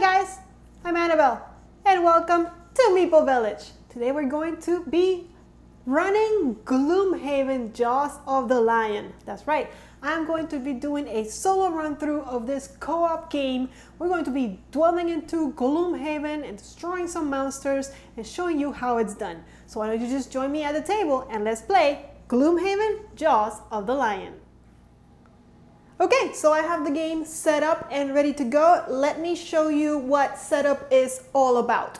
guys, I'm Annabelle and welcome to Meeple Village. Today we're going to be running Gloomhaven Jaws of the Lion. That's right, I'm going to be doing a solo run through of this co-op game. We're going to be dwelling into Gloomhaven and destroying some monsters and showing you how it's done. So why don't you just join me at the table and let's play Gloomhaven Jaws of the Lion. Okay, so I have the game set up and ready to go. Let me show you what setup is all about.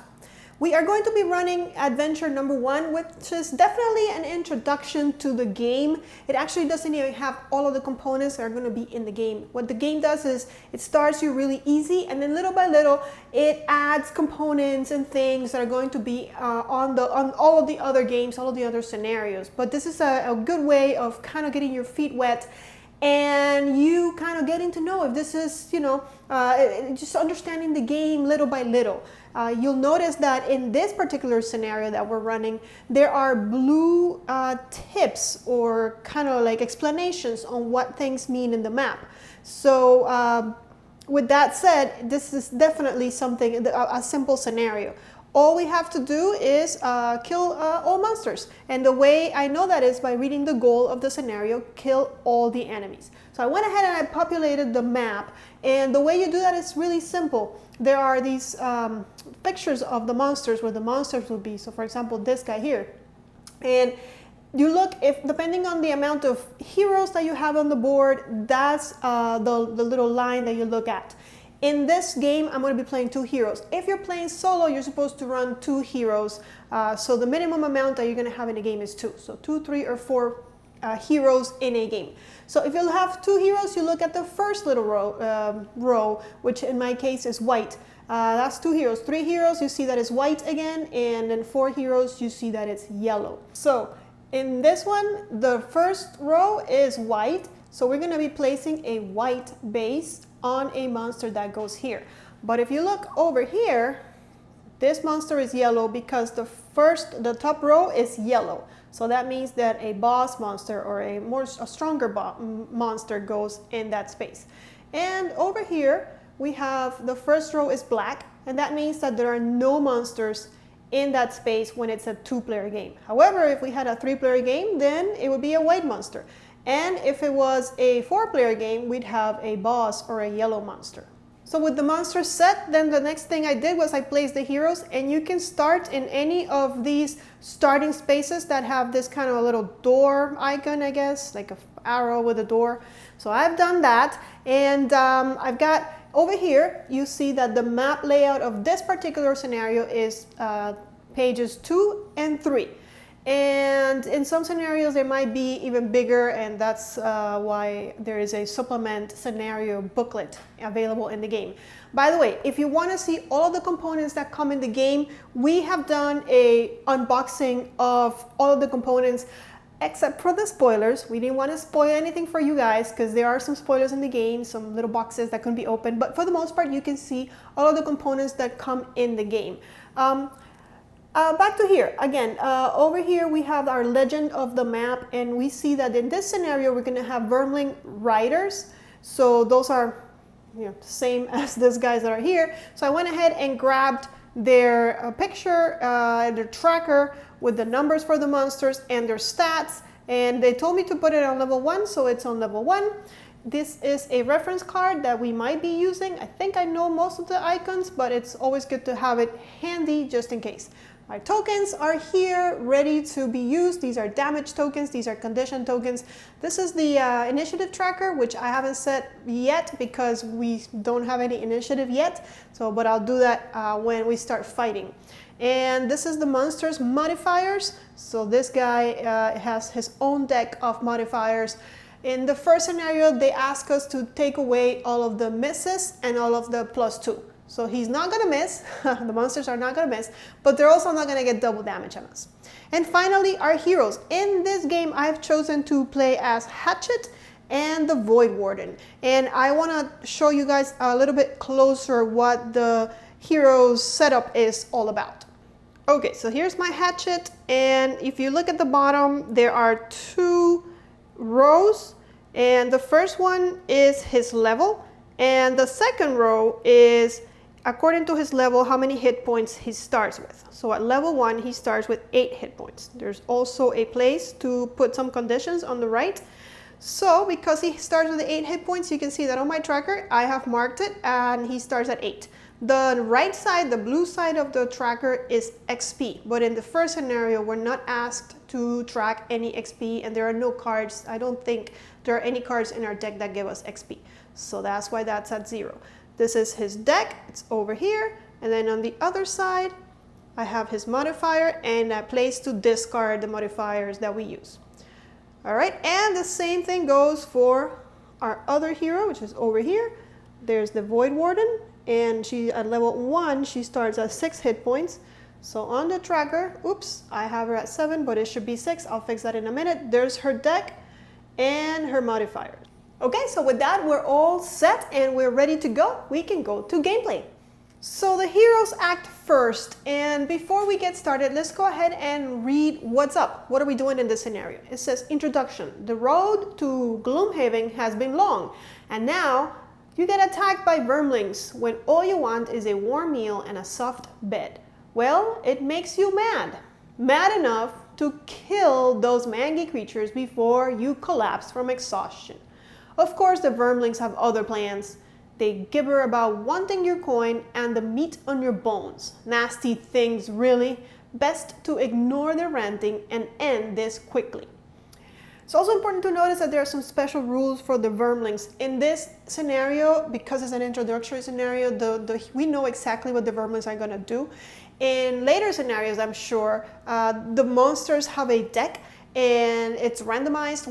We are going to be running adventure number 1, which is definitely an introduction to the game. It actually doesn't even have all of the components that are going to be in the game. What the game does is it starts you really easy, and then little by little it adds components and things that are going to be on all of the other games, all of the other scenarios. But this is a good way of kind of getting your feet wet and you kind of getting to know if this is, just understanding the game little by little. You'll notice that in this particular scenario that we're running, there are blue tips or kind of like explanations on what things mean in the map. So with that said, this is definitely something, a simple scenario. All we have to do is kill all monsters. And the way I know that is by reading the goal of the scenario, kill all the enemies. So I went ahead and I populated the map. And the way you do that is really simple. There are these pictures of the monsters where the monsters will be. So for example, this guy here. And you look, depending on the amount of heroes that you have on the board, that's the little line that you look at. In this game, I'm going to be playing 2 heroes. If you're playing solo, you're supposed to run 2 heroes. So the minimum amount that you're going to have in a game is 2. So 2, 3, or 4 heroes in a game. So if you have 2 heroes, you look at the first little row, which in my case is white. That's 2 heroes. 3 heroes, you see that it's white again. And then 4 heroes, you see that it's yellow. So in this one, the first row is white. So we're going to be placing a white base on a monster that goes here. But if you look over here, this monster is yellow because the top row is yellow. So that means that a boss monster or a stronger monster goes in that space. And over here, we have the first row is black, and that means that there are no monsters in that space when it's a 2-player game. However, if we had a 3-player game, then it would be a white monster. And if it was a 4-player game, we'd have a boss or a yellow monster. So with the monsters set, then the next thing I did was I placed the heroes, and you can start in any of these starting spaces that have this kind of a little door icon, I guess, like an arrow with a door. So I've done that, and I've got over here, you see that the map layout of this particular scenario is pages 2 and 3. And in some scenarios, they might be even bigger, and that's why there is a supplement scenario booklet available in the game. By the way, if you want to see all of the components that come in the game, we have done an unboxing of all of the components, except for the spoilers. We didn't want to spoil anything for you guys because there are some spoilers in the game, some little boxes that couldn't be opened. But for the most part, you can see all of the components that come in the game. Back to here again. Over here we have our legend of the map, and we see that in this scenario we're going to have vermling riders. So those are the same as these guys that are here. So I went ahead and grabbed their picture, their tracker with the numbers for the monsters and their stats, and they told me to put it on level 1, so it's on level 1. This is a reference card that we might be using. I think I know most of the icons, but it's always good to have it handy just in case. Our tokens are here, ready to be used. These are damage tokens, these are condition tokens. This is the initiative tracker, which I haven't set yet because we don't have any initiative yet. But I'll do that when we start fighting. And this is the monsters modifiers. So this guy has his own deck of modifiers. In the first scenario, they ask us to take away all of the misses and all of the +2. So he's not going to miss, the monsters are not going to miss, but they're also not going to get double damage on us. And finally, our heroes. In this game, I've chosen to play as Hatchet and the Void Warden. And I want to show you guys a little bit closer what the heroes setup is all about. Okay, so here's my Hatchet, and if you look at the bottom, there are 2 rows, and the first one is his level, and the second row is according to his level, how many hit points he starts with. So at level 1, he starts with 8 hit points. There's also a place to put some conditions on the right. So because he starts with 8 hit points, you can see that on my tracker, I have marked it and he starts at 8. The right side, the blue side of the tracker is XP, but in the first scenario, we're not asked to track any XP and there are no cards. I don't think there are any cards in our deck that give us XP. So that's why that's at 0. This is his deck, it's over here, and then on the other side, I have his modifier and a place to discard the modifiers that we use. All right, and the same thing goes for our other hero, which is over here. There's the Void Warden, and she at level 1, she starts at 6 hit points. So on the tracker, oops, I have her at 7, but it should be 6. I'll fix that in a minute. There's her deck and her modifier. Okay, so with that, we're all set and we're ready to go. We can go to gameplay. So the heroes act first, and before we get started, let's go ahead and read what's up. What are we doing in this scenario? It says, Introduction. The road to Gloomhaven has been long, and now you get attacked by vermlings when all you want is a warm meal and a soft bed. Well, it makes you mad. Mad enough to kill those mangy creatures before you collapse from exhaustion. Of course, the vermlings have other plans. They gibber about wanting your coin and the meat on your bones. Nasty things, really. Best to ignore their ranting and end this quickly. It's also important to notice that there are some special rules for the vermlings. In this scenario, because it's an introductory scenario, we know exactly what the vermlings are going to do. In later scenarios, I'm sure, the monsters have a deck and it's randomized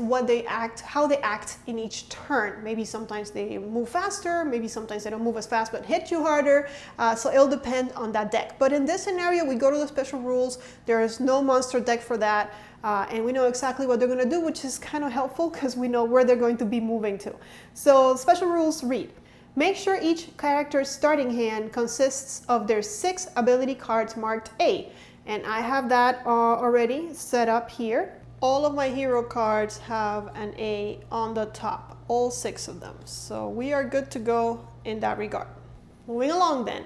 how they act in each turn. Maybe sometimes they move faster, maybe sometimes they don't move as fast but hit you harder, so it'll depend on that deck. But in this scenario, we go to the special rules. There is no monster deck for that, and we know exactly what they're going to do, which is kind of helpful because we know where they're going to be moving to. So special rules read: make sure each character's starting hand consists of their 6 ability cards marked A, and I have that already set up here. All of my hero cards have an A on the top, all 6 of them. So we are good to go in that regard. Moving along then.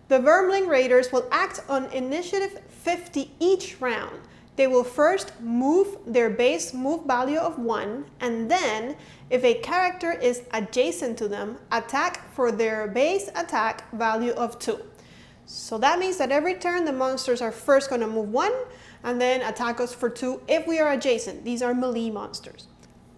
The Vermling Raiders will act on initiative 50 each round. They will first move their base move value of 1, and then, if a character is adjacent to them, attack for their base attack value of 2. So that means that every turn the monsters are first going to move 1, and then attack us for 2 if we are adjacent. These are melee monsters.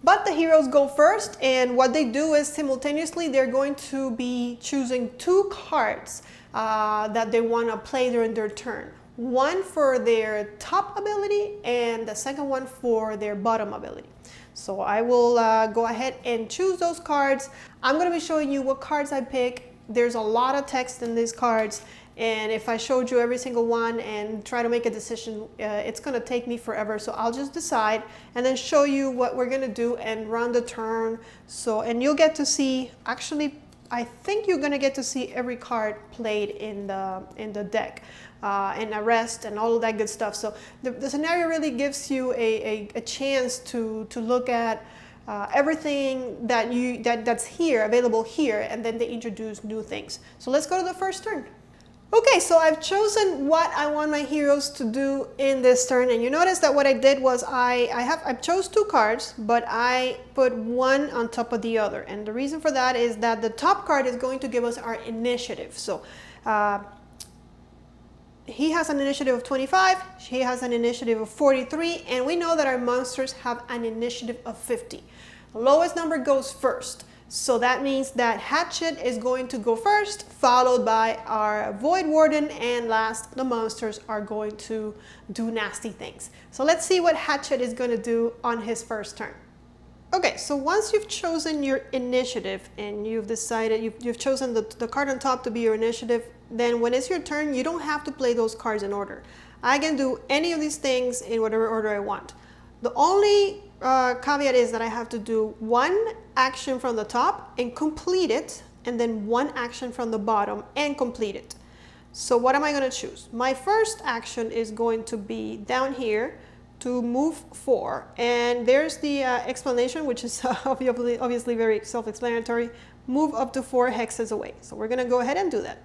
But the heroes go first, and what they do is simultaneously they're going to be choosing 2 cards that they want to play during their turn. One for their top ability and the second one for their bottom ability. So I will go ahead and choose those cards. I'm going to be showing you what cards I pick. There's a lot of text in these cards, and if I showed you every single one and try to make a decision, it's going to take me forever. So I'll just decide and then show you what we're going to do and run the turn. And you'll get to see, actually, I think you're going to get to see every card played in the deck, and arrest and all of that good stuff. So the scenario really gives you a chance to look at everything that's here, available here, and then they introduce new things. So let's go to the first turn. Okay, so I've chosen what I want my heroes to do in this turn, and you notice that what I did was I chose 2 cards, but I put one on top of the other, and the reason for that is that the top card is going to give us our initiative. So he has an initiative of 25, she has an initiative of 43, and we know that our monsters have an initiative of 50. The lowest number goes first. So that means that Hatchet is going to go first, followed by our Void Warden, and last, the monsters are going to do nasty things. So let's see what Hatchet is going to do on his first turn. Okay, so once you've chosen your initiative and you've decided, you've chosen the card on top to be your initiative, then when it's your turn, you don't have to play those cards in order. I can do any of these things in whatever order I want. The only caveat is that I have to do 1 action from the top and complete it, and then 1 action from the bottom and complete it. So what am I going to choose? My first action is going to be down here to move 4, and there's the explanation, which is obviously very self-explanatory. Move up to 4 hexes away. So we're going to go ahead and do that.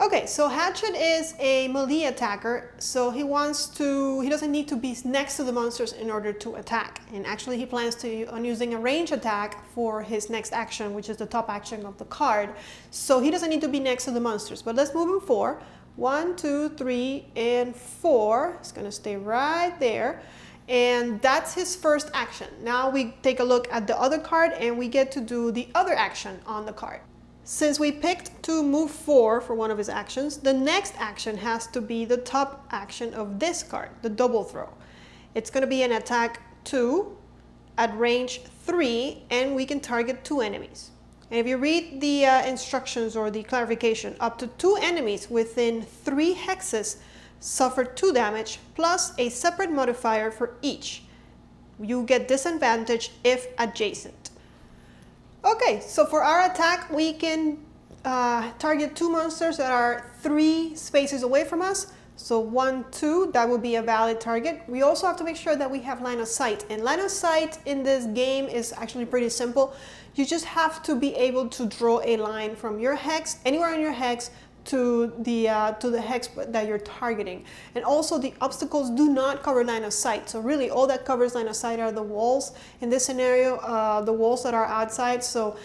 Okay, so Hatchet is a melee attacker, so he doesn't need to be next to the monsters in order to attack. And actually he plans on using a range attack for his next action, which is the top action of the card. So he doesn't need to be next to the monsters, but let's move him 4. 1, 2, 3, and 4. It's gonna stay right there. And that's his first action. Now we take a look at the other card and we get to do the other action on the card. Since we picked to move 4 for one of his actions, the next action has to be the top action of this card, the double throw. It's going to be an attack 2 at range 3, and we can target 2 enemies. And if you read the instructions or the clarification, up to 2 enemies within 3 hexes suffer 2 damage plus a separate modifier for each. You get disadvantage if adjacent. Okay, so for our attack, we can target 2 monsters that are 3 spaces away from us. So 1, 2, that would be a valid target. We also have to make sure that we have line of sight. And line of sight in this game is actually pretty simple. You just have to be able to draw a line from your hex, anywhere in your hex, to the hex that you're targeting. And also the obstacles do not cover line of sight. So really all that covers line of sight are the walls. In this scenario, the walls that are outside. So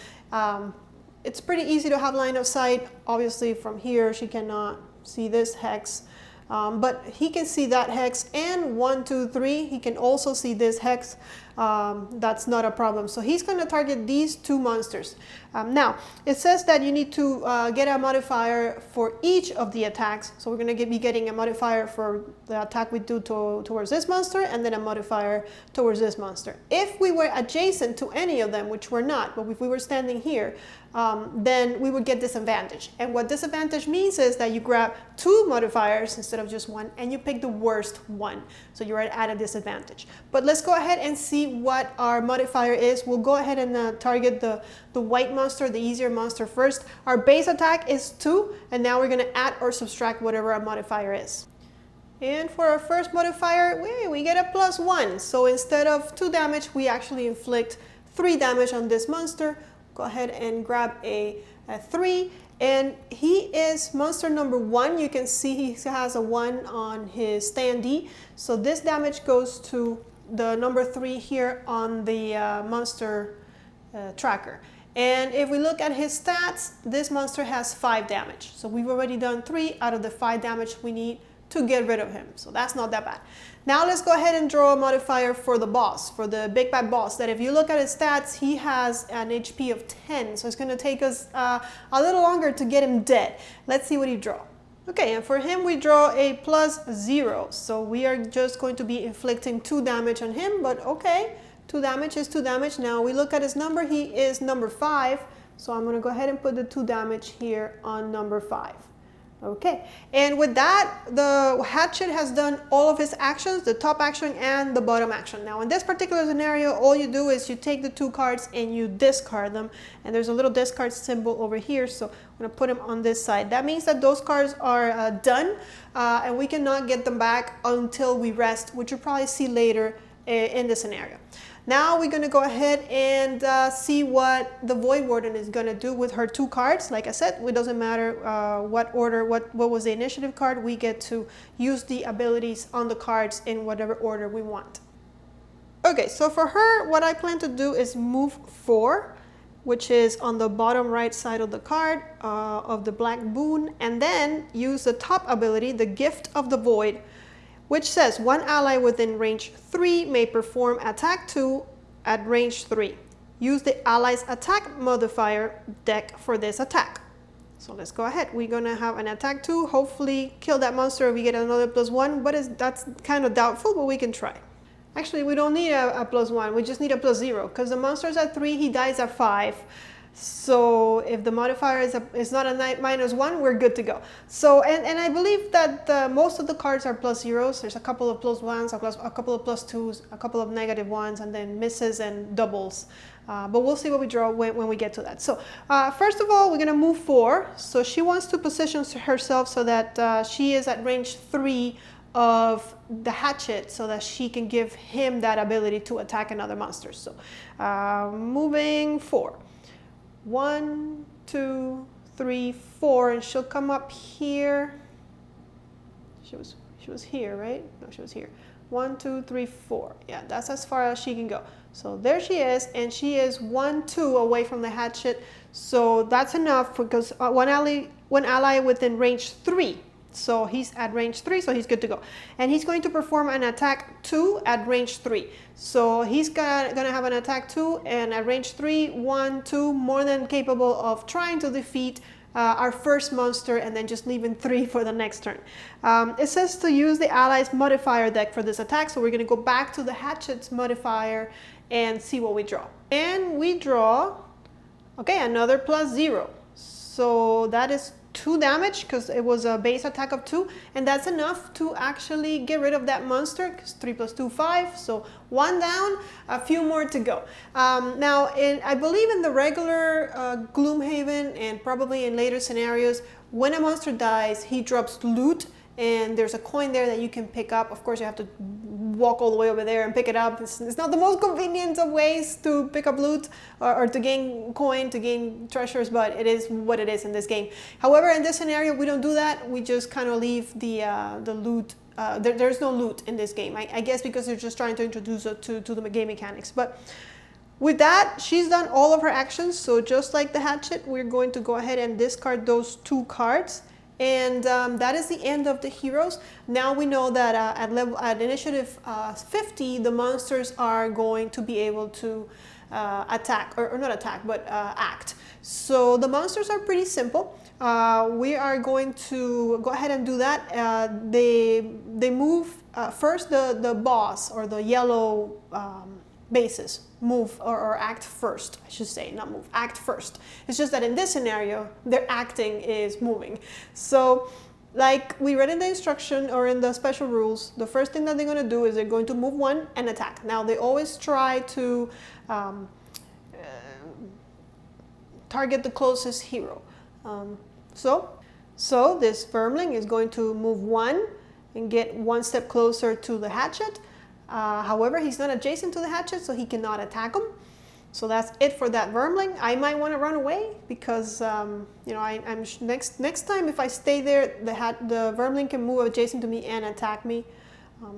it's pretty easy to have line of sight. Obviously from here, she cannot see this hex. But he can see that hex, and 1, 2, 3, he can also see this hex. That's not a problem. So he's going to target these 2 monsters. Now, it says that you need to get a modifier for each of the attacks. So we're going to be getting a modifier for the attack we do towards this monster, and then a modifier towards this monster. If we were adjacent to any of them, which we're not, but if we were standing here, then we would get disadvantage. And what disadvantage means is that you grab 2 modifiers instead of just 1, and you pick the worst one. So you're at a disadvantage. But let's go ahead and see what our modifier is. We'll go ahead and target the white monster, the easier monster first. Our base attack is 2, and now we're going to add or subtract whatever our modifier is. And for our first modifier, we get a +1. So instead of 2 damage, we actually inflict 3 damage on this monster. Go ahead and grab a 3, and he is monster number 1. You can see he has a 1 on his standee. So this damage goes to the number 3 here on the monster tracker. And if we look at his stats, this monster has 5 damage. So we've already done 3 out of the 5 damage we need to get rid of him. So that's not that bad. Now let's go ahead and draw a modifier for the boss, for the big bad boss, that if you look at his stats, he has an HP of 10. So it's going to take us a little longer to get him dead. Let's see what he draws. Okay, and for him we draw a +0. So we are just going to be inflicting 2 damage on him, but okay, 2 damage is 2 damage. Now we look at his number, he is number 5. So I'm going to go ahead and put the 2 damage here on number 5. Okay, and with that, the Hatchet has done all of his actions, the top action and the bottom action. Now in this particular scenario, all you do is you take the 2 cards and you discard them, and there's a little discard symbol over here, so I'm going to put them on this side. That means that those cards are done, and we cannot get them back until we rest, which you'll probably see later in the scenario. Now we're going to go ahead and see what the Void Warden is going to do with her 2 cards. Like I said, it doesn't matter what order, what was the initiative card. We get to use the abilities on the cards in whatever order we want. Okay, so for her, what I plan to do is move 4, which is on the bottom right side of the card of the Black Boon, and then use the top ability, the Gift of the Void, which says 1 ally within range 3 may perform attack 2 at range 3. Use the ally's attack modifier deck for this attack. So let's go ahead. We're going to have an attack 2, hopefully kill that monster if we get another +1, but that's kind of doubtful, but we can try. Actually, we don't need a +1, we just need a +0, because the monster's at 3, he dies at 5. So if the modifier is not a -1, we're good to go. So, and I believe that most of the cards are +0s. There's a couple of +1s, a couple of +2s, a couple of -1s, and then misses and doubles. But we'll see what we draw when we get to that. So first of all, we're going to move 4. So she wants to position herself so that she is at range 3 of the Hatchet, so that she can give him that ability to attack another monster. So moving 4. 1, 2, 3, 4, and she'll come up here. She was here, right? No, she was here. 1, 2, 3, 4. Yeah, that's as far as she can go. So there she is, and she is 1, 2 away from the hatchet. So that's enough because one ally within range 3. So he's at range 3, so he's good to go. And he's going to perform an attack 2 at range 3. So he's gonna have an attack 2, and at range 3, 1, 2, more than capable of trying to defeat our first monster and then just leaving 3 for the next turn. It says to use the allies modifier deck for this attack, so we're gonna go back to the hatchets modifier and see what we draw. And we draw, okay, another +0. So that is 2 damage because it was a base attack of 2, and that's enough to actually get rid of that monster because 3 + 2, 5. So 1 down, a few more to go. Now, I believe in the regular Gloomhaven and probably in later scenarios, when a monster dies, he drops loot. And there's a coin there that you can pick up. Of course, you have to walk all the way over there and pick it up. It's not the most convenient of ways to pick up loot or to gain coin, to gain treasures, but it is what it is in this game. However, in this scenario, we don't do that. We just kind of leave the loot. There's no loot in this game. I guess because they're just trying to introduce it to the game mechanics. But with that, she's done all of her actions. So just like the hatchet, we're going to go ahead and discard those 2 cards. And that is the end of the heroes. Now we know that at initiative 50, the monsters are going to be able to attack, or not attack, but act. So the monsters are pretty simple. We are going to go ahead and do that. They move first. The boss or the yellow bases move or act first. I should say, not move, act first. It's just that in this scenario, their acting is moving. So like we read in the instruction or in the special rules, the first thing that they're going to do is they're going to move 1 and attack. Now they always try to target the closest hero. So this vermling is going to move 1 and get 1 step closer to the hatchet. However, he's not adjacent to the hatchet, so he cannot attack him. So that's it for that vermling. I might want to run away because, you know, next time if I stay there, the vermling can move adjacent to me and attack me.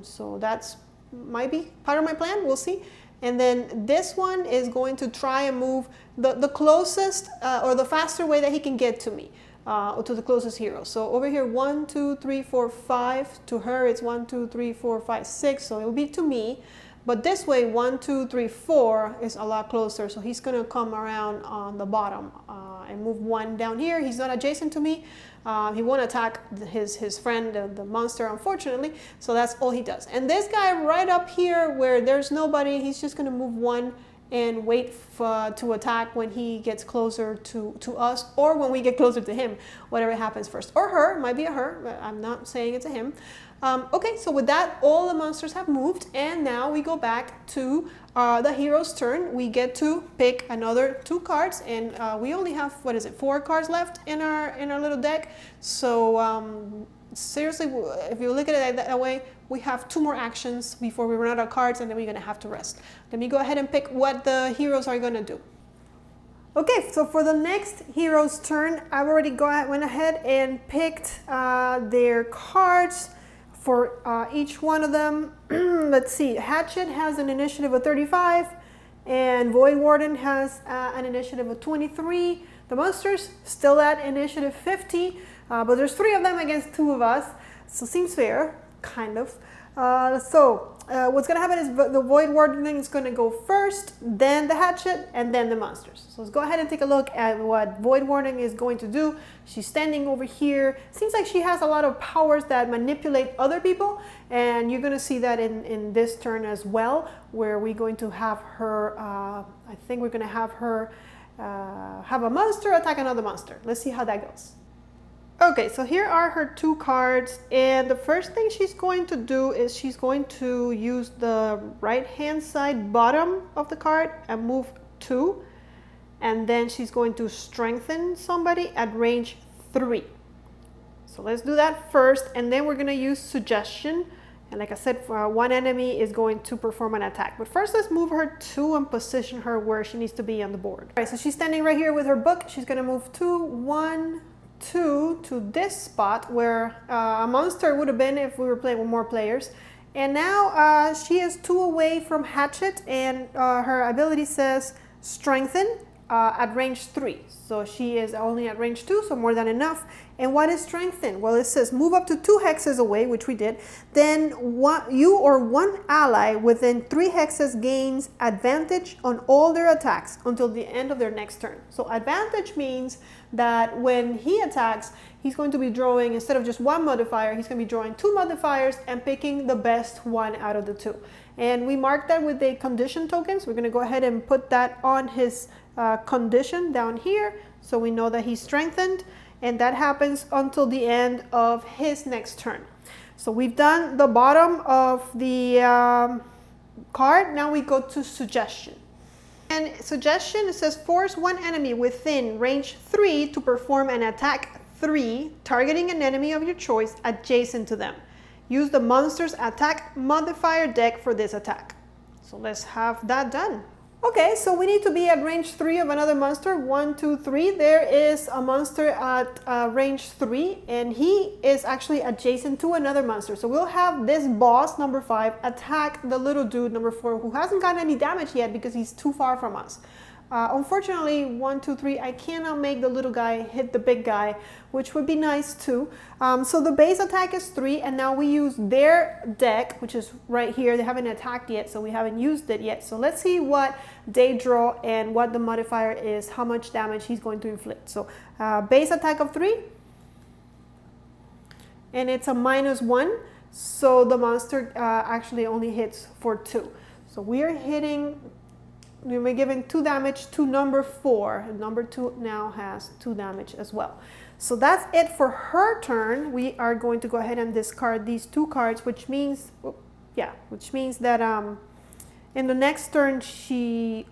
So that's might be part of my plan. We'll see. And then this one is going to try and move the closest or the faster way that he can get to me. To the closest hero. So over here, 1, 2, 3, 4, 5. To her, it's 1, 2, 3, 4, 5, 6. So it will be to me. But this way, 1, 2, 3, 4 is a lot closer. So he's going to come around on the bottom and move 1 down here. He's not adjacent to me. He won't attack his friend, the monster, unfortunately. So that's all he does. And this guy right up here where there's nobody, he's just going to move 1 and wait to attack when he gets closer to us, or when we get closer to him, whatever happens first. Or her, it might be a her, but I'm not saying it's a him. Okay, so with that, all the monsters have moved, and now we go back to the hero's turn. We get to pick another 2 cards, and we only have, 4 cards left in our little deck. So seriously, if you look at it that way, we have 2 more actions before we run out of cards, and then we're going to have to rest. Let me go ahead and pick what the heroes are going to do. Okay, so for the next hero's turn, I've already went ahead and picked their cards for each one of them. Let's see, Hatchet has an initiative of 35, and Void Warden has an initiative of 23. The monsters still at initiative 50, but there's 3 of them against 2 of us, so seems fair. Kind of. What's going to happen is the Void Warden is going to go first, then the Hatchet, and then the monsters. So let's go ahead and take a look at what Void Warden is going to do. She's standing over here. Seems like she has a lot of powers that manipulate other people, and you're going to see that in this turn as well, where we're going to have her, I think we're going to have her have a monster attack another monster. Let's see how that goes. Okay, so here are her 2 cards, and the first thing she's going to do is she's going to use the right-hand side bottom of the card and move 2, and then she's going to strengthen somebody at range 3. So let's do that first, and then we're going to use suggestion, And like I said, one enemy is going to perform an attack. But first, let's move her 2 and position her where she needs to be on the board. All right, so she's standing right here with her book. She's going to move 2, 1, 2 to this spot where a monster would have been if we were playing with more players. And now she is 2 away from Hatchet, and her ability says Strengthen at range 3. So she is only at range 2, so more than enough. And what is Strengthen? Well, it says move up to 2 hexes away, which we did. Then you or one ally within 3 hexes gains advantage on all their attacks until the end of their next turn. So advantage means that when he attacks, he's going to be drawing, instead of just 1 modifier, he's going to be drawing 2 modifiers and picking the best one out of the 2. And we mark that with a condition token. So we're going to go ahead and put that on his condition down here, so we know that he's strengthened, and that happens until the end of his next turn. So we've done the bottom of the card. Now we go to Suggestion. And Suggestion, it says force one enemy within range 3 to perform an attack 3, targeting an enemy of your choice adjacent to them. Use the monster's attack modifier deck for this attack. So let's have that done. Okay, so we need to be at range 3 of another monster. 1, 2, 3. There is a monster at range 3, and he is actually adjacent to another monster. So we'll have this boss, number 5, attack the little dude, number 4, who hasn't gotten any damage yet because he's too far from us. Unfortunately, 1, 2, 3, I cannot make the little guy hit the big guy, which would be nice too. So the base attack is 3, and now we use their deck, which is right here. They haven't attacked yet, so we haven't used it yet. So let's see what they draw and what the modifier is, how much damage he's going to inflict. So base attack of 3, and it's a -1. So the monster actually only hits for 2. So we are hitting. We're giving 2 damage to number 4, and number 2 now has 2 damage as well. So that's it for her turn. We are going to go ahead and discard these 2 cards, which means, that in the next turn she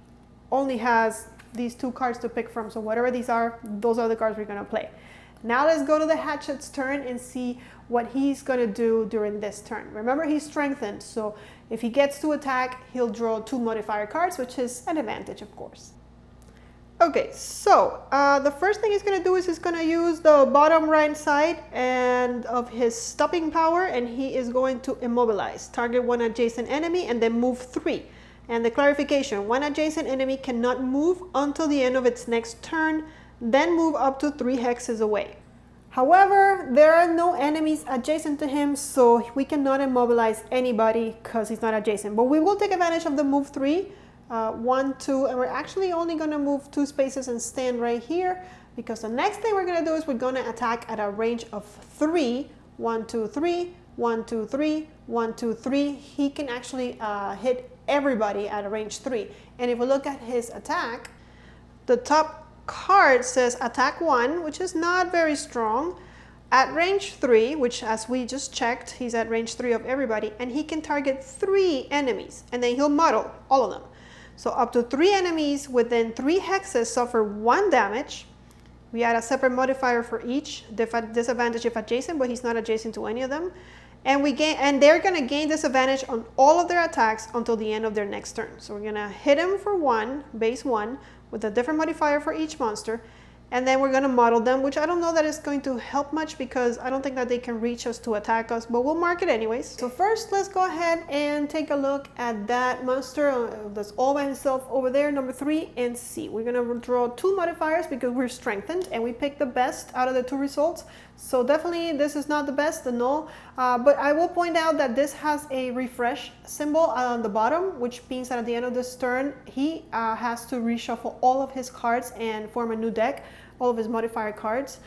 only has these 2 cards to pick from. So whatever these are, those are the cards we're going to play. Now let's go to the Hatchet's turn and see what he's going to do during this turn. Remember, he's strengthened, so if he gets to attack, he'll draw 2 modifier cards, which is an advantage, of course. Okay, so the first thing he's going to do is he's going to use the bottom right side and of his stopping power, and he is going to immobilize. Target 1 adjacent enemy and then move 3. And the clarification, 1 adjacent enemy cannot move until the end of its next turn, then move up to 3 hexes away. However, there are no enemies adjacent to him, so we cannot immobilize anybody because he's not adjacent. But we will take advantage of the move 3, 1, 2, and we're actually only going to move 2 spaces and stand right here, because the next thing we're going to do is we're going to attack at a range of 3. 1, 2, 3, 1, 2, 3, 1, 2, 3. He can actually hit everybody at a range 3. And if we look at his attack, the top card says attack 1, which is not very strong, at range 3, which as we just checked, he's at range 3 of everybody, and he can target 3 enemies, and then he'll muddle all of them. So up to 3 enemies within 3 hexes suffer 1 damage. We add a separate modifier for each, disadvantage if adjacent, but he's not adjacent to any of them. And they're going to gain disadvantage on all of their attacks until the end of their next turn. So we're going to hit him for 1, base 1, with a different modifier for each monster, and then we're going to model them, which I don't know that it's going to help much because I don't think that they can reach us to attack us, but we'll mark it anyways. So first, let's go ahead and take a look at that monster that's all by himself over there, number 3, and see. We're going to draw 2 modifiers because we're strengthened, and we pick the best out of the 2 results. So definitely this is not the best, the null, but I will point out that this has a refresh symbol on the bottom, which means that at the end of this turn, he has to reshuffle all of his cards and form a new deck, all of his modifier cards.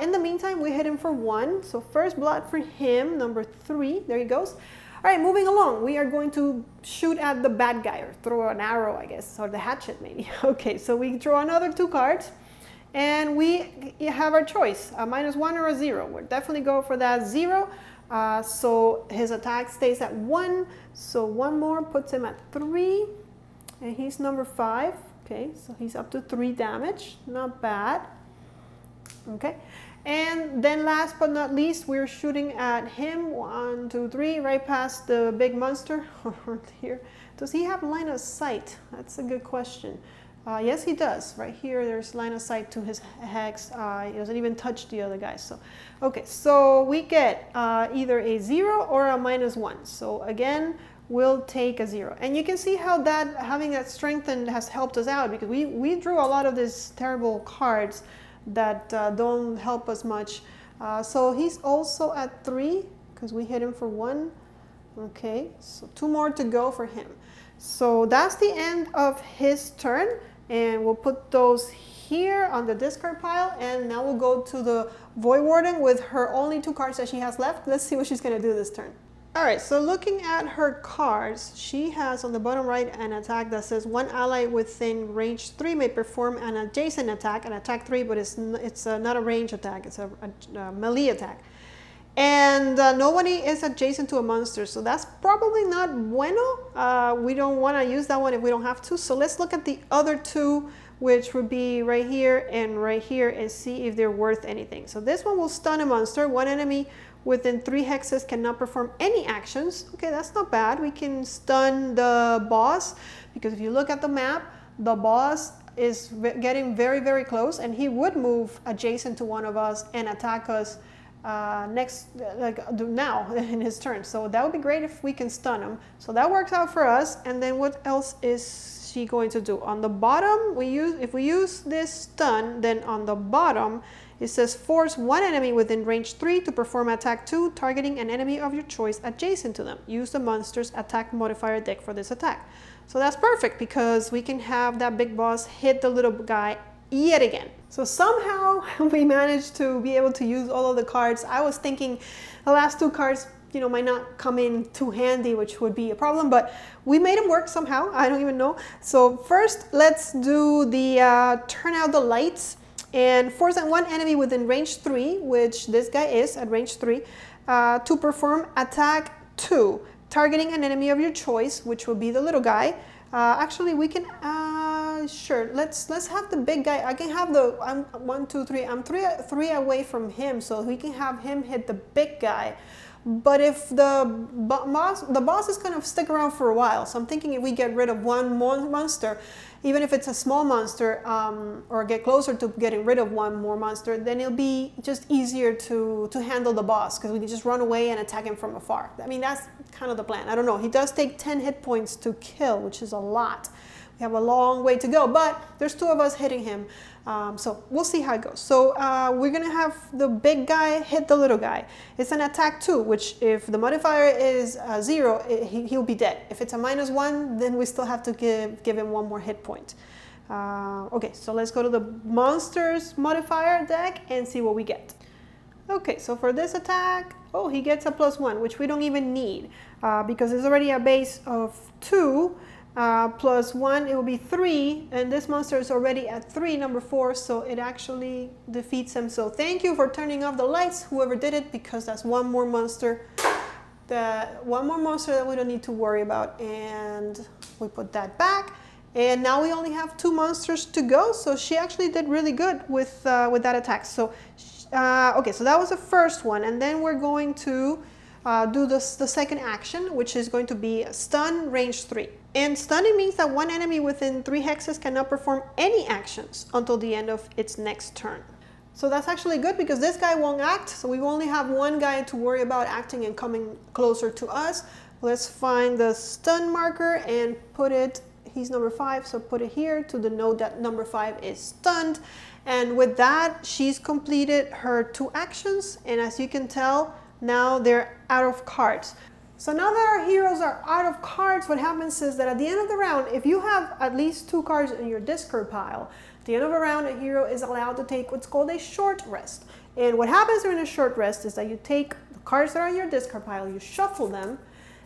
In the meantime, we hit him for 1. So first blood for him, number 3, there he goes. All right, moving along, we are going to shoot at the bad guy, or throw an arrow, I guess, or the hatchet maybe. Okay, so we draw another 2 cards. And we have our choice, a -1 or a 0. We'll definitely go for that 0. So his attack stays at 1. So 1 more puts him at 3. And he's number 5. Okay, so he's up to 3 damage. Not bad. Okay. And then last but not least, we're shooting at him. 1, 2, 3, right past the big monster here. Does he have line of sight? That's a good question. Yes, he does. Right here, there's line of sight to his hex. He doesn't even touch the other guys. So, okay, so we get either a 0 or a -1. So again, we'll take a 0. And you can see how that having that strengthened has helped us out, because we drew a lot of these terrible cards that don't help us much. So he's also at 3 because we hit him for 1. Okay, so 2 more to go for him. So that's the end of his turn, and we'll put those here on the discard pile, and now we'll go to the Void Warden with her only 2 cards that she has left. Let's see what she's going to do this turn. Alright, so looking at her cards, she has on the bottom right an attack that says 1 ally within range 3 may perform an adjacent attack, an attack 3, but it's not a range attack, it's a melee attack. And nobody is adjacent to a monster, so that's probably not bueno. We don't want to use that one if we don't have to. So let's look at the other 2, which would be right here, and see if they're worth anything. So this one will stun a monster. 1 enemy within 3 hexes cannot perform any actions. Okay, that's not bad. We can stun the boss, because if you look at the map, the boss is getting very, very close, and he would move adjacent to one of us and attack us now in his turn. So that would be great if we can stun him. So that works out for us. And then what else is she going to do? On the bottom, if we use this stun, then on the bottom it says force 1 enemy within range 3 to perform attack 2, targeting an enemy of your choice adjacent to them. Use the monster's attack modifier deck for this attack. So that's perfect, because we can have that big boss hit the little guy yet again. So somehow we managed to be able to use all of the cards. I was thinking the last 2 cards, might not come in too handy, which would be a problem, but we made them work somehow. I don't even know. So first, let's do the turn out the lights and force 1 enemy within range 3, which this guy is at range 3, to perform attack 2, targeting an enemy of your choice, which will be the little guy. Actually, we can, sure, let's have the big guy. I can have I'm 1, 2, 3. I'm 3 away from him, so we can have him hit the big guy. But if the boss is going to stick around for a while, so I'm thinking if we get rid of 1 monster, even if it's a small monster, or get closer to getting rid of 1 more monster, then it'll be just easier to handle the boss, because we can just run away and attack him from afar. I mean, that's kind of the plan. I don't know. He does take 10 hit points to kill, which is a lot. We have a long way to go, but there's 2 of us hitting him. So we'll see how it goes. So we're going to have the big guy hit the little guy. It's an attack 2, which if the modifier is 0, he'll be dead. If it's a -1, then we still have to give him 1 more hit point. Okay, so let's go to the monsters modifier deck and see what we get. Okay, so for this attack, he gets a +1, which we don't even need, because it's already a base of 2. +1, it will be 3, and this monster is already at 3, number 4, so it actually defeats him. So thank you for turning off the lights, whoever did it, because that's 1 more monster that we don't need to worry about. And we put that back, and now we only have 2 monsters to go. So she actually did really good with that attack. So okay, so that was the first one, and then we're going to do the second action, which is going to be stun range 3. And stunning means that 1 enemy within 3 hexes cannot perform any actions until the end of its next turn. So that's actually good, because this guy won't act, so we only have 1 guy to worry about acting and coming closer to us. Let's find the stun marker and put it, he's number 5, so put it here to denote that number 5 is stunned. And with that, she's completed her 2 actions, and as you can tell, now they're out of cards. So now that our heroes are out of cards, what happens is that at the end of the round, if you have at least 2 cards in your discard pile, at the end of a round, a hero is allowed to take what's called a short rest. And what happens during a short rest is that you take the cards that are in your discard pile, you shuffle them,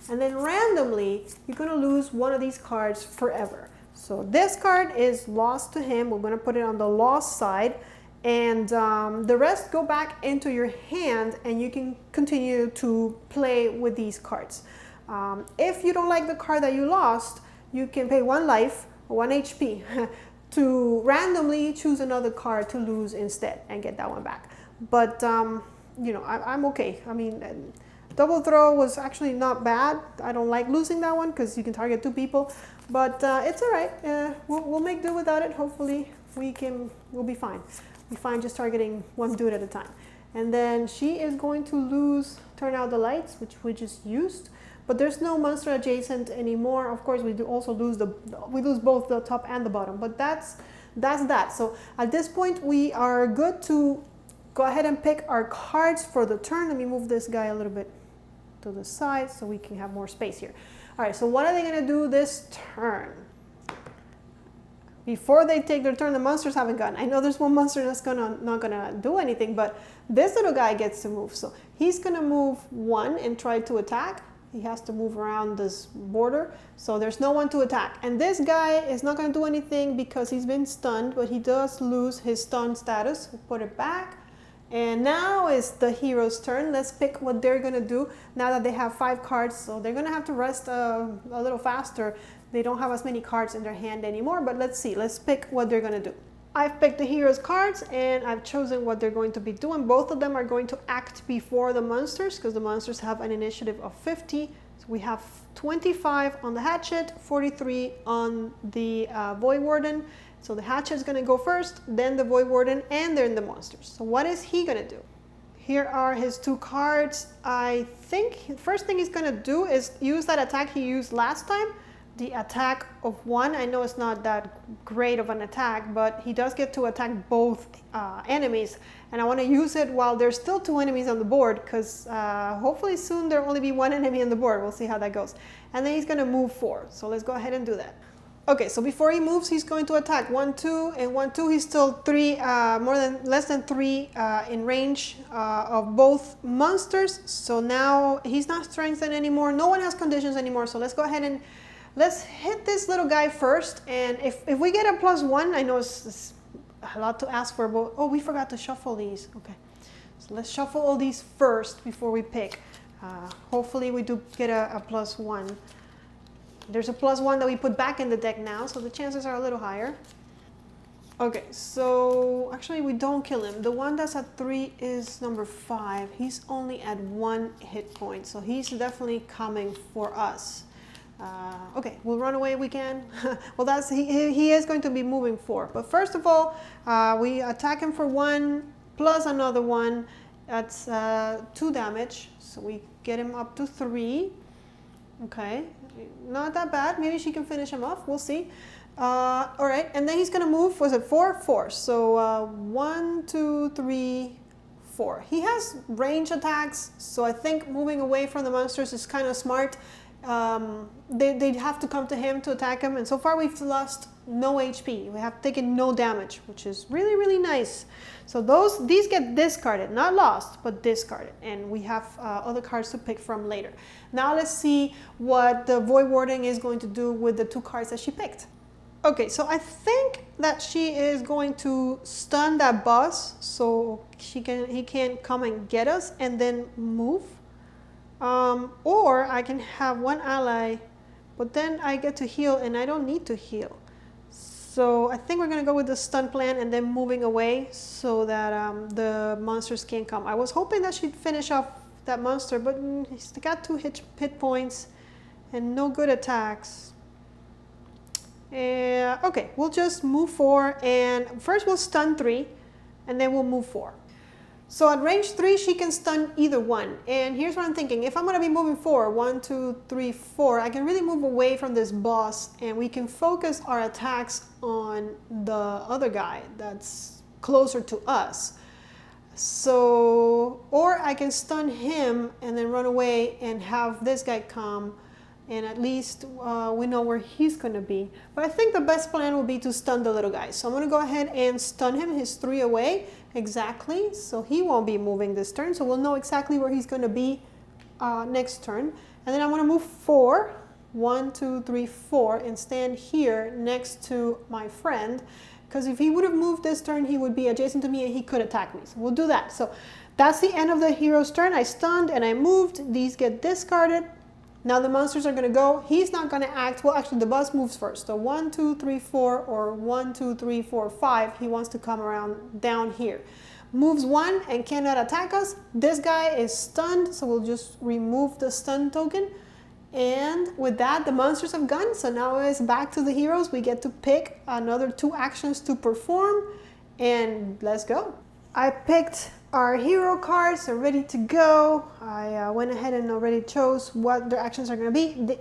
and then randomly, you're going to lose 1 of these cards forever. So this card is lost to him. We're going to put it on the lost side. And the rest go back into your hand, and you can continue to play with these cards. If you don't like the card that you lost, you can pay 1 life, 1 HP, to randomly choose another card to lose instead and get that one back. but you know, I'm okay. I mean, double throw was actually not bad. I don't like losing that one because you can target 2 people, but it's all right. We'll make do without it. Hopefully we'll be fine. We'll be fine just targeting 1 dude at a time. And then she is going to lose turn out the lights, which we just used, but there's no monster adjacent anymore. Of course, we do also lose both the top and the bottom, but that's that. So at this point, we are good to go ahead and pick our cards for the turn. Let me move this guy a little bit to the side so we can have more space here. All right, so what are they gonna do this turn? Before they take their turn, the monsters haven't gone. I know there's one monster that's not gonna do anything, but this little guy gets to move. So he's gonna move 1 and try to attack. He has to move around this border, so there's no one to attack. And this guy is not gonna do anything because he's been stunned, but he does lose his stun status. We'll put it back. And now is the hero's turn. Let's pick what they're gonna do now that they have 5 cards. So they're gonna have to rest a little faster. They don't have as many cards in their hand anymore, but let's see. Let's pick what they're gonna do. I've picked the hero's cards and I've chosen what they're going to be doing. Both of them are going to act before the monsters because the monsters have an initiative of 50. So we have 25 on the hatchet, 43 on the Void Warden. So the hatchet is going to go first, then the Void Warden, and then the monsters. So what is he going to do? Here are his 2 cards. I think the first thing he's going to do is use that attack he used last time. The attack of 1. I know it's not that great of an attack, but he does get to attack both enemies. And I want to use it while there's still 2 enemies on the board because hopefully soon there'll only be 1 enemy on the board. We'll see how that goes. And then he's going to move 4. So let's go ahead and do that. Okay, so before he moves, he's going to attack 1, 2, and 1, 2. He's still less than 3 in range of both monsters. So now he's not strengthened anymore. No one has conditions anymore. So let's go ahead and let's hit this little guy first. And if we get a +1, I know it's a lot to ask for, but oh, we forgot to shuffle these. Okay, so let's shuffle all these first before we pick. Hopefully we do get a +1. There's a +1 that we put back in the deck now, so the chances are a little higher. Okay, so actually we don't kill him. The one that's at 3 is number 5. He's only at 1 hit point, so he's definitely coming for us. Okay, we'll run away if we can. Well, he is going to be moving 4. But first of all, we attack him for 1 plus another 1. That's 2 damage, so we get him up to 3. Okay, not that bad. Maybe she can finish him off. We'll see. All right, and then he's going to move, was it 4? 4. So 1, 2, 3, 4. He has range attacks, so I think moving away from the monsters is kind of smart. They'd have to come to him to attack him, and so far we've lost no HP. We have taken no damage, which is really, really nice. So these get discarded, not lost, but discarded, and we have other cards to pick from later. Now let's see what the Void Warden is going to do with the 2 cards that she picked. Okay, so I think that she is going to stun that boss so he can't come and get us and then move. Or I can have 1 ally, but then I get to heal and I don't need to heal. So I think we're going to go with the stun plan and then moving away so that the monsters can't come. I was hoping that she'd finish off that monster, but he's got 2 hit points and no good attacks. Okay, we'll just move 4, and first we'll stun 3 and then we'll move 4. So at range 3, she can stun either one. And here's what I'm thinking. If I'm going to be moving 4, 1, 2, 3, 4, I can really move away from this boss and we can focus our attacks on the other guy that's closer to us. So, or I can stun him and then run away and have this guy come, and at least we know where he's going to be. But I think the best plan will be to stun the little guy. So I'm going to go ahead and stun him. He's 3 away. Exactly. So he won't be moving this turn. So we'll know exactly where he's going to be next turn. And then I'm going to move 4. 1, 2, 3, 4. And stand here next to my friend. Because if he would have moved this turn, he would be adjacent to me and he could attack me. So we'll do that. So that's the end of the hero's turn. I stunned and I moved. These get discarded. Now the monsters are going to go. He's not going to act. Well, actually, the boss moves first. So 1, 2, 3, 4, or 1, 2, 3, 4, 5. He wants to come around down here. moves 1 and cannot attack us. This guy is stunned, so we'll just remove the stun token. And with that, the monsters have gone. So now it's back to the heroes. We get to pick another 2 actions to perform, and let's go. I picked our hero cards, are ready to go. I went ahead and already chose what their actions are going to be.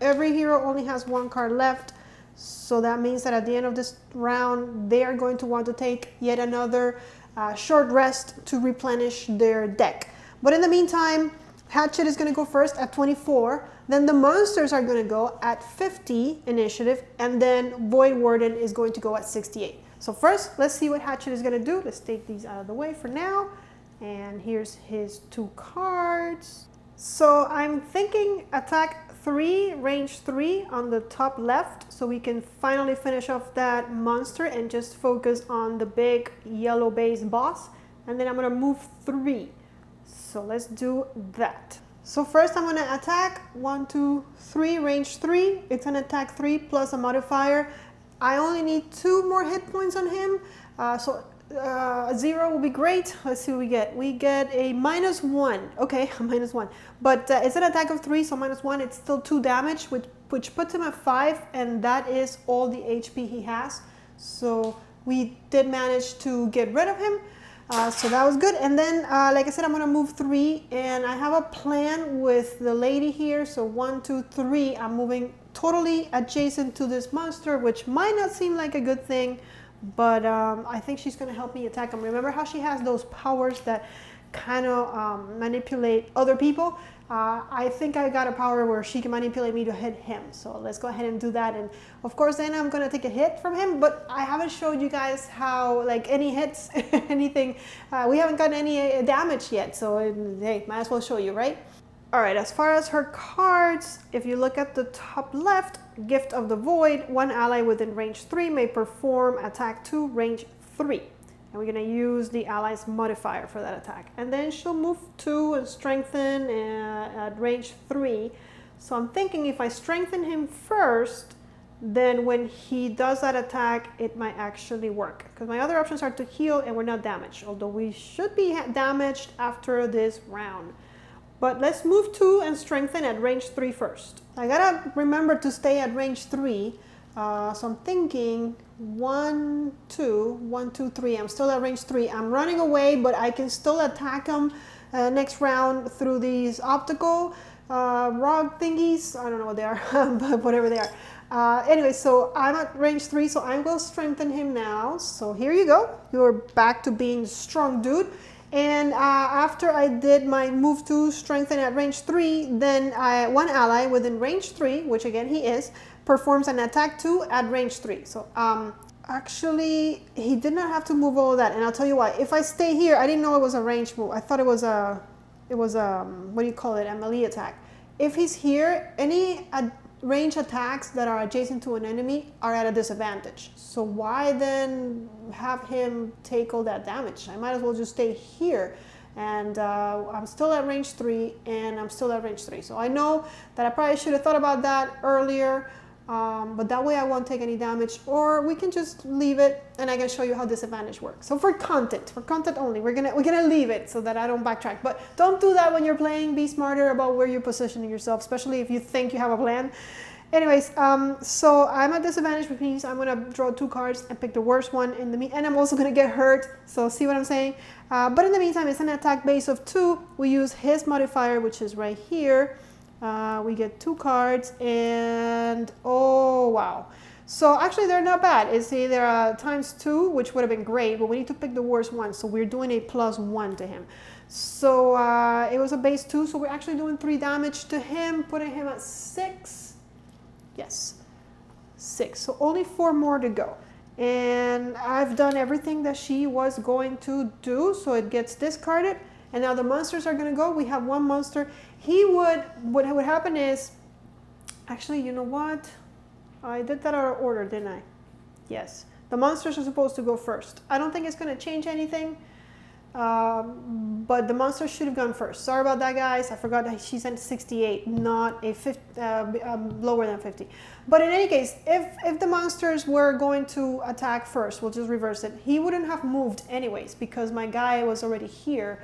Every hero only has 1 card left. So that means that at the end of this round, they are going to want to take yet another short rest to replenish their deck. But in the meantime, Hatchet is going to go first at 24. Then the monsters are going to go at 50 initiative. And then Void Warden is going to go at 68. So first, let's see what Hatchet is going to do. Let's take these out of the way for now. And here's his 2 cards. So I'm thinking attack 3, range 3 on the top left, so we can finally finish off that monster and just focus on the big yellow base boss. And then I'm going to move 3. So let's do that. So first I'm going to attack 1, 2, 3, range 3. It's an attack 3 plus a modifier. I only need 2 more hit points on him. A 0 will be great. Let's see what we get. We get a -1. Okay, a -1. But it's an attack of 3, so -1. It's still 2 damage, which puts him at 5, and that is all the HP he has. So we did manage to get rid of him. So that was good. And then, like I said, I'm going to move 3, and I have a plan with the lady here. So 1, 2, 3. I'm moving totally adjacent to this monster, which might not seem like a good thing. But I think she's going to help me attack him. Remember how she has those powers that kind of manipulate other people? I think I got a power where she can manipulate me to hit him. So let's go ahead and do that. And of course, then I'm going to take a hit from him. But I haven't showed you guys how, like, any hits, anything. We haven't gotten any damage yet. So, hey, might as well show you, right? All right, as far as her cards, if you look at the top left, Gift of the Void, 1 ally within range 3 may perform attack 2, range 3. And we're going to use the ally's modifier for that attack. And then she'll move 2 and strengthen at range 3. So I'm thinking if I strengthen him first, then when he does that attack, it might actually work. Because my other options are to heal and we're not damaged, although we should be damaged after this round. But let's move 2 and strengthen at range 3 first. I gotta remember to stay at range 3. So I'm thinking 1, 2, 1, 2, 3. I'm still at range 3. I'm running away, but I can still attack him next round through these optical rock thingies. I don't know what they are, but whatever they are. Anyway, so I'm at range 3, so I'm going to strengthen him now. So here you go. You're back to being strong, dude. And after I did my move to strengthen at range 3, then 1 ally within range 3, which again he is, performs an attack 2 at range 3. So actually, he did not have to move all of that. And I'll tell you why. If I stay here, I didn't know it was a range move. I thought it was a, what do you call it, a melee attack. If he's here, any range attacks that are adjacent to an enemy are at a disadvantage. So why then have him take all that damage? I might as well just stay here. And I'm still at range 3, and I'm still at range 3. So I know that I probably should have thought about that earlier, but that way I won't take any damage, or we can just leave it and I can show you how disadvantage works. So for content only, we're gonna leave it so that I don't backtrack. But don't do that when you're playing. Be smarter about where you're positioning yourself, especially if you think you have a plan. Anyways, so I'm at disadvantage, which means I'm gonna draw 2 cards and pick the worst one and I'm also gonna get hurt. So see what I'm saying? But in the meantime, it's an attack base of 2. We use his modifier, which is right here. We get 2 cards, and oh wow. So actually they're not bad. It's either ×2, which would have been great, but we need to pick the worst one. So we're doing a +1 to him. So it was a base 2, so we're actually doing 3 damage to him, putting him at 6. Yes, 6. So only 4 more to go. And I've done everything that she was going to do, so it gets discarded. And now the monsters are going to go. We have 1 monster. What would happen is, actually, you know what? I did that out of order, didn't I? Yes. The monsters are supposed to go first. I don't think it's going to change anything. but the monster should have gone first. Sorry about that, guys. I forgot that she sent 68, not a 50, lower than 50. But in any case, if the monsters were going to attack first, we'll just reverse it. He wouldn't have moved anyways because my guy was already here.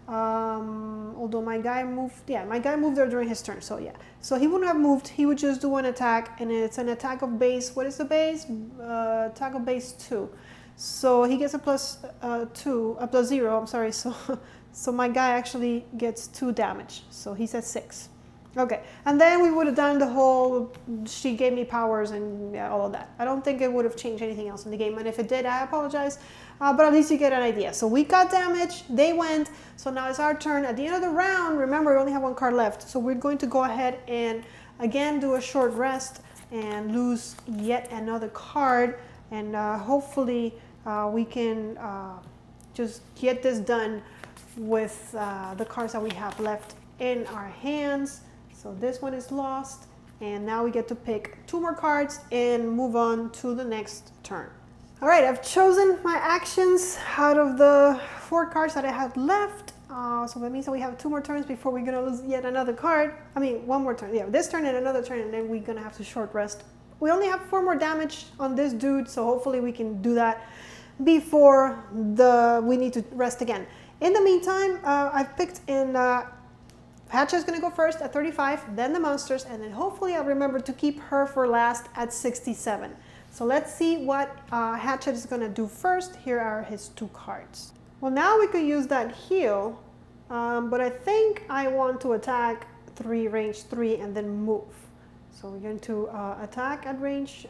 Although my guy moved there during his turn, so yeah. So he wouldn't have moved, he would just do an attack, and it's an attack of base, what is the base? Attack of base 2. So he gets a plus 0, I'm sorry, so my guy actually gets 2 damage, so he's at 6. Okay, and then we would have done the whole, she gave me powers and yeah, all of that. I don't think it would have changed anything else in the game, and if it did, I apologize, but at least you get an idea. So we got damage, they went, so now it's our turn. At the end of the round, remember we only have 1 card left, so we're going to go ahead and again do a short rest and lose yet another card, and hopefully we can just get this done with the cards that we have left in our hands. So this one is lost, and now we get to pick 2 more cards and move on to the next turn. All right, I've chosen my actions out of the 4 cards that I had left. So that means that we have 2 more turns before we're gonna lose yet another card. I mean, 1 more turn, yeah, this turn and another turn, and then we're gonna have to short rest. We only have 4 more damage on this dude, so hopefully we can do that before we need to rest again. In the meantime, I've picked in Hatchet's gonna go first at 35, then the monsters, and then hopefully I'll remember to keep her for last at 67. So let's see what Hatchet is gonna do first. Here are his 2 cards. Well, now we could use that heal, but I think I want to attack 3, range 3, and then move. So we're going to attack at range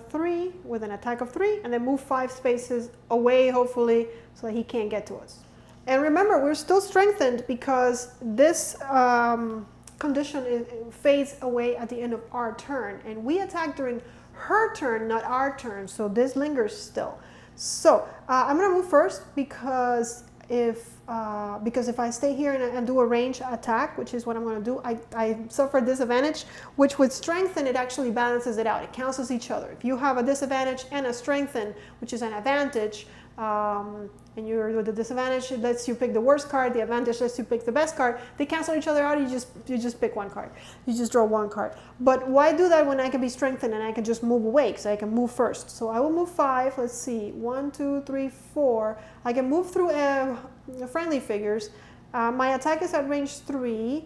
3 with an attack of 3, and then move 5 spaces away, hopefully, so that he can't get to us. And remember, we're still strengthened because this condition fades away at the end of our turn. And we attack during her turn, not our turn. So this lingers still. So I'm going to move first because if I stay here and do a range attack, which is what I'm going to do, I suffer a disadvantage, which with strengthen, it actually balances it out. It cancels each other. If you have a disadvantage and a strengthen, which is an advantage, and you're with the disadvantage, it lets you pick the worst card. The advantage lets you pick the best card. They cancel each other out. You just pick 1 card. You just draw 1 card. But why do that when I can be strengthened and I can just move away? Because I can move first. So I will move 5. Let's see, 1, 2, 3, 4. I can move through friendly figures. My attack is at range 3.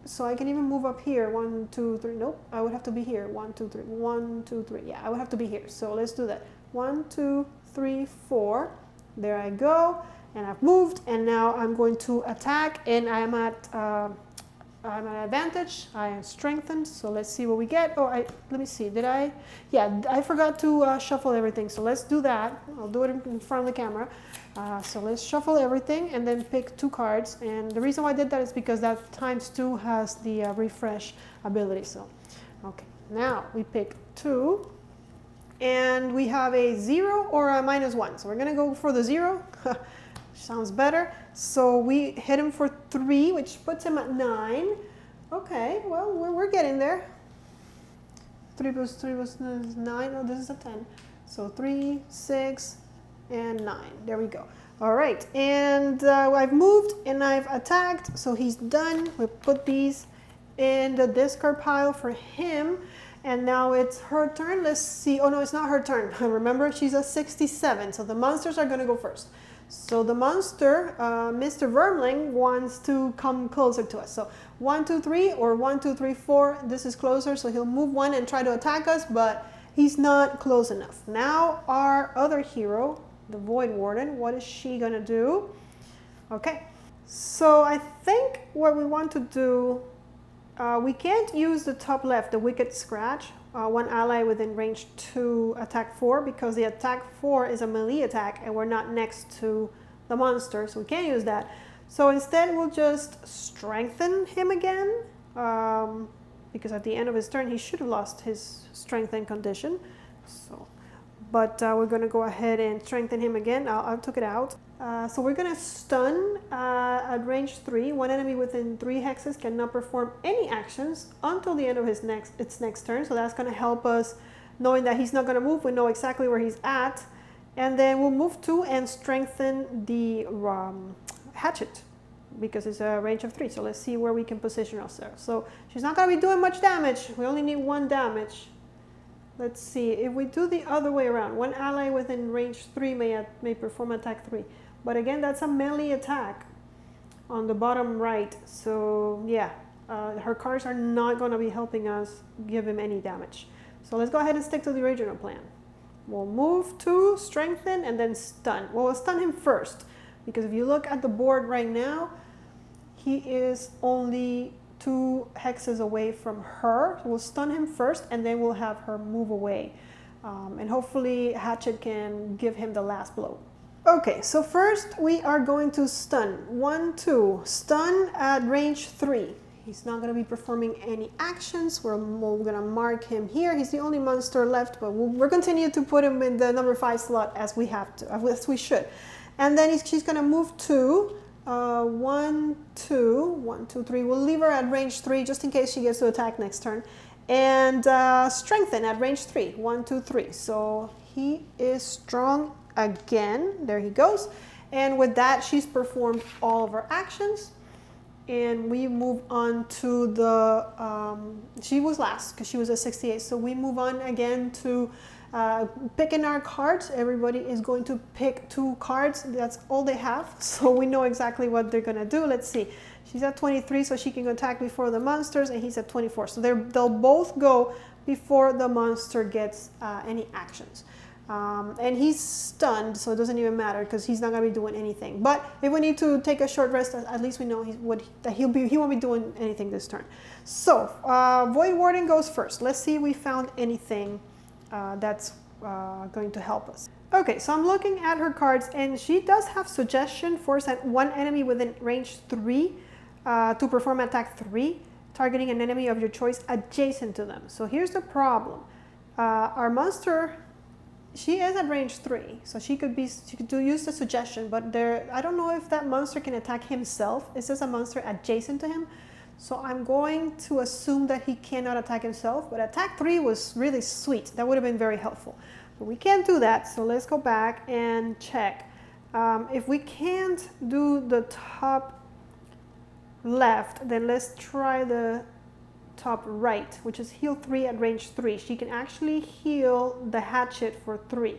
So I can even move up here. 1, 2, 3. Nope, I would have to be here. 1, 2, 3. 1, 2, 3. Yeah, I would have to be here. So let's do that. 1, 2, 3, 4. There I go, and I've moved, and now I'm going to attack, and I'm at advantage. I am strengthened, so let's see what we get. Oh, let me see. Did I? Yeah, I forgot to shuffle everything, so let's do that. I'll do it in front of the camera. So let's shuffle everything and then pick 2 cards. And the reason why I did that is because that ×2 has the refresh ability. So, okay, now we pick 2. And we have a 0 or a -1. So we're going to go for the 0. Sounds better. So we hit him for 3, which puts him at 9. Okay, well, we're getting there. 3 plus 3 was 9. Oh, this is a 10. So 3, 6, and 9. There we go. All right. And I've moved and I've attacked. So he's done. We'll put these in the discard pile for him. And now it's her turn. Let's see. Oh, no, it's not her turn. Remember, she's at 67. So the monsters are going to go first. So the monster, Mr. Vermling, wants to come closer to us. So 1, 2, 3, or 1, 2, 3, 4. This is closer. So he'll move 1 and try to attack us, but he's not close enough. Now our other hero, the Void Warden, what is she going to do? Okay. So I think what we want to do... we can't use the top left, the Wicked Scratch, 1 ally within range 2 attack 4, because the attack 4 is a melee attack and we're not next to the monster, so we can't use that. So instead we'll just strengthen him again, because at the end of his turn he should have lost his strengthen condition. But we're going to go ahead and strengthen him again. I took it out. So we're going to stun at range 3. 1 enemy within 3 hexes cannot perform any actions until the end of its next turn. So that's going to help us, knowing that he's not going to move. We know exactly where he's at. And then we'll move 2 and strengthen the hatchet, because it's a range of 3. So let's see where we can position ourselves. So she's not going to be doing much damage. We only need 1 damage. Let's see. If we do the other way around, 1 ally within range 3 may perform attack 3. But again, that's a melee attack on the bottom right. So yeah, her cards are not going to be helping us give him any damage. So let's go ahead and stick to the original plan. We'll move to strengthen and then stun. Well, we'll stun him first, because if you look at the board right now, he is only 2 hexes away from her. So we'll stun him first, and then we'll have her move away. And hopefully Hatchet can give him the last blow. Okay, so first we are going to stun. 1, 2. Stun at range 3. He's not going to be performing any actions. We're going to mark him here. He's the only monster left, but we'll continue to put him in the number 5 slot as we have to, as we should. And then she's going to move 2. 1, 2, 1, 2, 3. We'll leave her at range 3 just in case she gets to attack next turn. And strengthen at range 3. 1, 2, 3. So he is strong again. There he goes. And with that, she's performed all of her actions. And we move on to the, she was last because she was at 68. So we move on again to picking our cards. Everybody is going to pick 2 cards. That's all they have. So we know exactly what they're going to do. Let's see. She's at 23, so she can attack before the monsters, and he's at 24. So they'll both go before the monster gets any actions. And he's stunned, so it doesn't even matter because he's not going to be doing anything. But if we need to take a short rest, at least we know he won't be doing anything this turn. So Void Warden goes first. Let's see if we found anything that's going to help us. Okay, so I'm looking at her cards, and she does have Suggestion, force at 1 enemy within range 3 to perform attack 3, targeting an enemy of your choice adjacent to them. So here's the problem. Our monster, she is at range 3, so she could use the Suggestion, but I don't know if that monster can attack himself. It says a monster adjacent to him, so I'm going to assume that he cannot attack himself, but attack 3 was really sweet. That would have been very helpful. But we can't do that, so let's go back and check. If we can't do the top left, then let's try the top right, which is heal 3 at range 3. She can actually heal the hatchet for 3.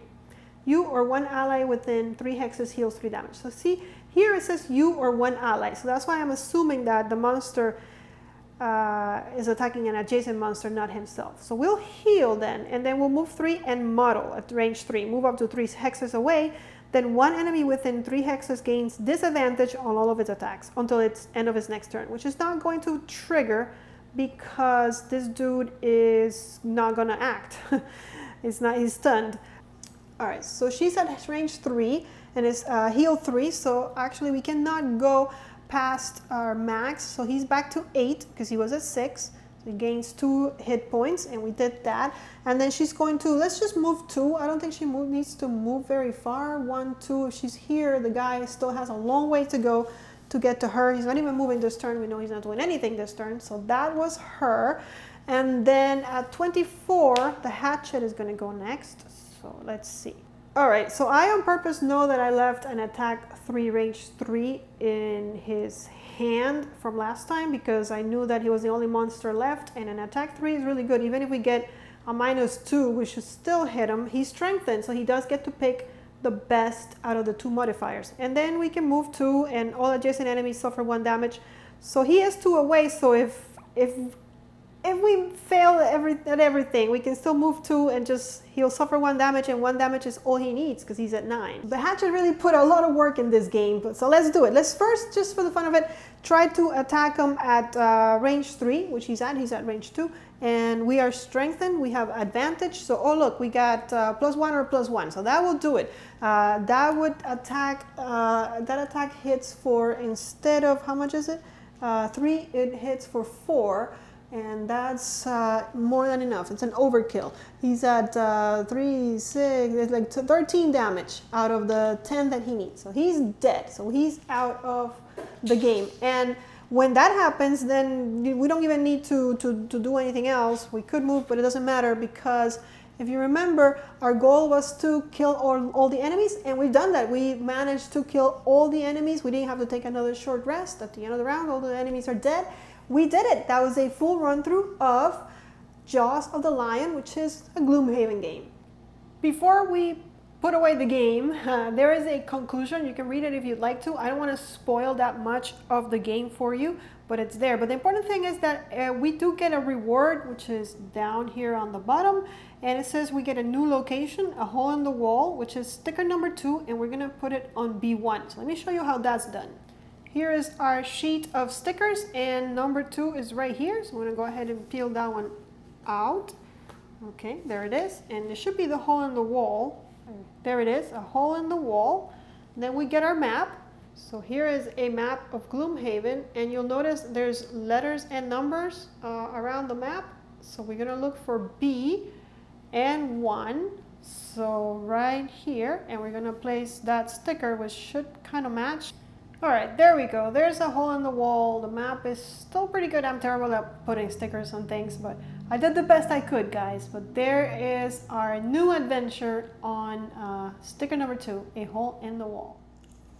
You or 1 ally within 3 hexes heals 3 damage. So see, here it says you or 1 ally. So that's why I'm assuming that the monster is attacking an adjacent monster, not himself. So we'll heal then, and then we'll move 3 and muddle at range 3. Move up to 3 hexes away. Then 1 enemy within 3 hexes gains disadvantage on all of its attacks until its end of its next turn, which is not going to trigger because this dude is not gonna act. He's stunned. All right, so she's at range 3 and is heal 3. So actually we cannot go past our max. So he's back to 8 because he was at 6. So he gains 2 hit points, and we did that. And then she's going to, let's just move 2. I don't think she needs to move very far. 1, 2, if she's here, the guy still has a long way to go to get to her. He's not even moving this turn. We know he's not doing anything this turn. So that was her. And then at 24, the hatchet is going to go next. So let's see. All right, so I on purpose know that I left an attack 3 range 3 in his hand from last time because I knew that he was the only monster left, and an attack 3 is really good. Even if we get a -2, we should still hit him. He's strengthened, so he does get to pick the best out of the 2 modifiers. And then we can move 2, and all adjacent enemies suffer 1 damage. So he is 2 away, so if we fail at everything, we can still move 2 and he'll suffer 1 damage, and 1 damage is all he needs because he's at 9. The hatchet really put a lot of work in this game, so let's do it. Let's first, just for the fun of it, try to attack him at range 3, which he's at range 2, and we are strengthened, we have advantage. So, oh look, we got +1 or +1, so that will do it. That would attack, that attack hits for, instead of, how much is it? 3, it hits for 4. And that's more than enough. It's an overkill. He's at 3, 6, it's like 13 damage out of the 10 that he needs. So he's dead. So he's out of the game. And when that happens, then we don't even need to do anything else. We could move, but it doesn't matter because If you remember, our goal was to kill all the enemies, and we've done that. We managed to kill all the enemies. We didn't have to take another short rest. At the end of the round, all the enemies are dead. We did it. That was a full run through of Jaws of the Lion, which is a Gloomhaven game. Before we put away the game, there is a conclusion. You can read it if you'd like to. I don't want to spoil that much of the game for you, but it's there. But the important thing is that we do get a reward, which is down here on the bottom, and it says we get a new location, a hole in the wall, which is sticker number 2, and we're going to put it on B1. So let me show you how that's done. Here is our sheet of stickers, and number 2 is right here. So I'm going to go ahead and peel that one out. Okay, there it is, and it should be the hole in the wall. There it is, a hole in the wall. And then we get our map. So here is a map of Gloomhaven, and you'll notice there's letters and numbers around the map. So we're gonna look for B and 1. So right here, and we're gonna place that sticker, which should kind of match. All right, there we go. There's a hole in the wall. The map is still pretty good. I'm terrible at putting stickers on things, but I did the best I could, guys. But there is our new adventure on sticker number 2, a hole in the wall.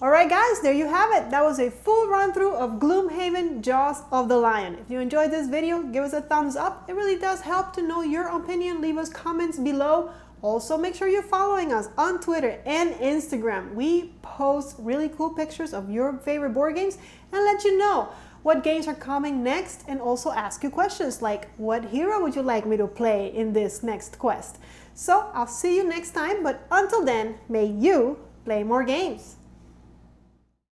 All right, guys, there you have it. That was a full run through of Gloomhaven, Jaws of the Lion. If you enjoyed this video, give us a thumbs up. It really does help to know your opinion. Leave us comments below. Also, make sure you're following us on Twitter and Instagram. We post really cool pictures of your favorite board games and let you know what games are coming next, and also ask you questions like, what hero would you like me to play in this next quest? So I'll see you next time, but until then, may you play more games.